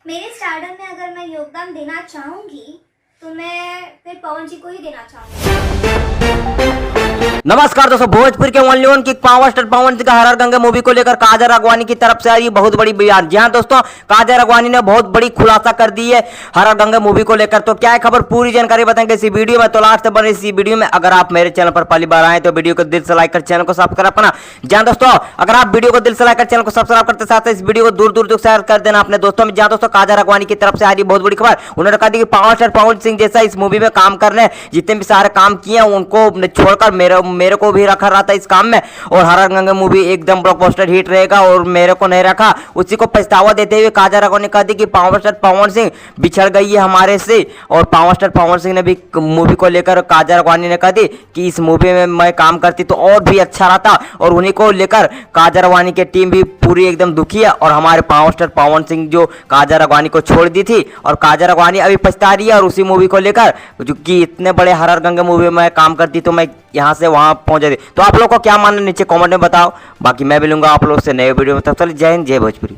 मेरे स्टारडम में अगर मैं योगदान देना चाहूंगी तो मैं फिर पवन जी को ही देना चाहूंगी। नमस्कार दोस्तों, भोजपुर के ओनली वन की पावर स्टार पवन सिंह का हर हर गंगे मूवी को लेकर काजल राघवानी की तरफ से आई बहुत बड़ी बयान। जी हाँ दोस्तों, काजल राघवानी ने बहुत बड़ी खुलासा कर दी है हर हर गंगे मूवी को लेकर। तो क्या है खबर, पूरी जानकारी बताएंगे इसी वीडियो में। तो लास्ट तक बने इसी वीडियो में। अगर आप मेरे चैनल पर पहली बार आए तो वीडियो को दिल से लाइक कर चैनल को सब्सक्राइब करना। जी हाँ दोस्तों, अगर आप वीडियो को दिल से लाइक कर चैनल को सब्सक्राइब करते साथ इस वीडियो को दूर दूर तक शेयर कर देना अपने दोस्तों में। जहाँ दोस्तों काजल राघवानी की तरफ से आ रही बहुत बड़ी खबर। उन्होंने कहा कि पावर स्टार पवन सिंह जैसा इस मूवी में काम करने जितने भी सारे काम किए उनको छोड़कर मेरे को भी रखा रहा था इस काम में, और हर हर गंगे मूवी एकदम ब्लॉकबस्टर हिट रहेगा और मेरे को नहीं रखा, उसी को पछतावा देते हुए काजल राघवानी ने कहा कि पावर स्टार पवन सिंह बिछड़ गई है हमारे से। और पावर स्टार पवन सिंह ने भी मूवी को लेकर काजल राघवानी ने कहा कि इस मूवी में मैं काम करती तो और भी अच्छा रहता, और उन्हीं को लेकर काजल राघवानी की टीम भी पूरी एकदम दुखी है। और हमारे पावर स्टार पवन सिंह जो काजल राघवानी को छोड़ दी थी और काजल राघवानी अभी पछता रही है, और उसी मूवी को लेकर जो कि इतने बड़े हर हर गंगे मूवी में काम करती तो मैं यहाँ से वहाँ पहुँच जाती। तो आप लोग को क्या मानना नीचे कमेंट में बताओ। बाकी मैं भी लूँगा आप लोग से नए वीडियो में। तब तक जय हिंद, जय भोजपुरी।